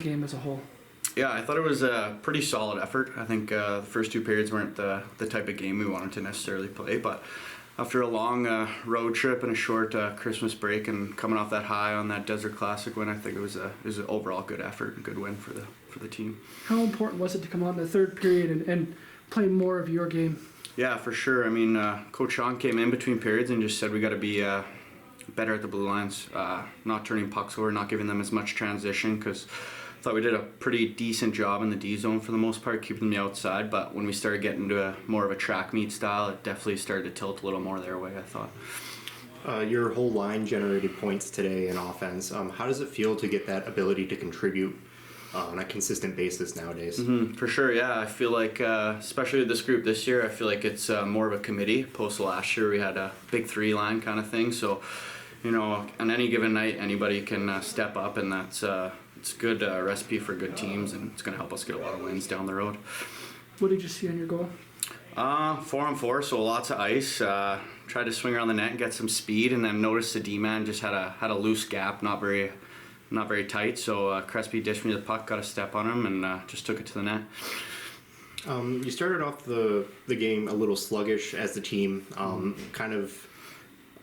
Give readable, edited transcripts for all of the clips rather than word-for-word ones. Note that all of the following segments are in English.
game as a whole? Yeah, I thought it was a pretty solid effort. I think the first two periods weren't the type of game we wanted to necessarily play, but after a long road trip and a short Christmas break and coming off that high on that Desert Classic win, I think it was an overall good effort and good win for the team. How important was it to come out in the third period and play more of your game? Yeah, for sure. I mean, Coach Sean came in between periods and just said we got to be better at the blue lines, not turning pucks over, not giving them as much transition, because I thought we did a pretty decent job in the D zone for the most part, keeping them the outside, but when we started getting into more of a track meet style, it definitely started to tilt a little more their way, I thought. Your whole line generated points today in offense. How does it feel to get that ability to contribute on a consistent basis nowadays? For sure, yeah. I feel like, especially with this group this year, I feel like it's more of a committee. Opposed to last year, we had a big three line kind of thing. So, you know, on any given night, anybody can step up, and that's it's a good recipe for good teams, and it's going to help us get a lot of wins down the road. What did you see on your goal? 4-on-4, so lots of ice. Tried to swing around the net and get some speed, and then noticed the D-man just had a loose gap, not very tight. So Crespi dished me the puck, got a step on him, and just took it to the net. You started off the game a little sluggish as the team, kind of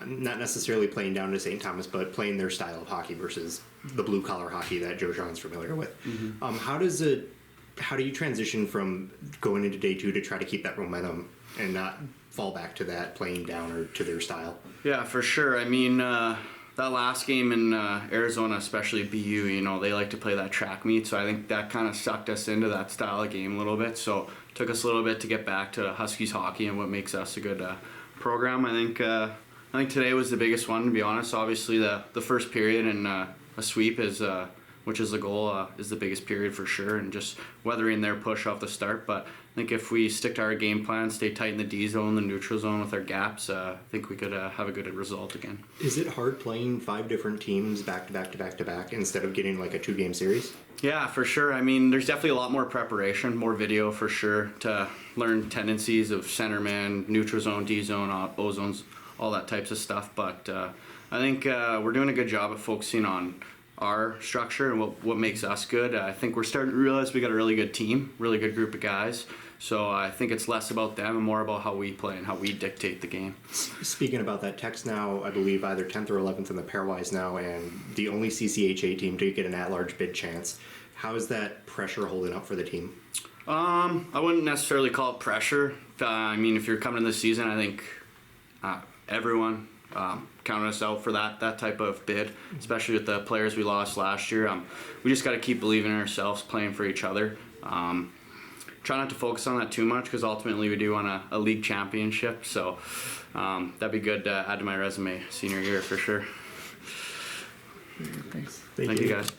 not necessarily playing down to St. Thomas, but playing their style of hockey versus the blue-collar hockey that Joe Jean's familiar with. How do you transition from going into day two to try to keep that momentum and not fall back to that playing down or to their style? Yeah, for sure. I mean, that last game in Arizona, especially BU, you know, they like to play that track meet, so I think that kind of sucked us into that style of game a little bit. So it took us a little bit to get back to Huskies hockey and what makes us a good program. I think today was the biggest one, to be honest. Obviously, the first period and a sweep is, which is the goal, is the biggest period for sure, and just weathering their push off the start. But I think if we stick to our game plan, stay tight in the D zone, the neutral zone with our gaps, I think we could have a good result again. Is it hard playing 5 different teams back to back to back to back instead of getting like a 2-game series? Yeah, for sure. I mean, there's definitely a lot more preparation, more video for sure, to learn tendencies of centerman, neutral zone, D zone, O zones, all that types of stuff. But I think we're doing a good job at focusing on our structure and what makes us good. I think we're starting to realize we got a really good team, really good group of guys. So I think it's less about them and more about how we play and how we dictate the game. Speaking about that, Tech's now, I believe, either 10th or 11th in the pairwise now, and the only CCHA team to get an at-large bid chance. How is that pressure holding up for the team? I wouldn't necessarily call it pressure. I mean, if you're coming in this season, I think everyone counted us out for that type of bid, especially with the players we lost last year. We just got to keep believing in ourselves, playing for each other. Try not to focus on that too much, because ultimately we do want a league championship. So that'd be good to add to my resume senior year for sure. Thanks. Thank you guys.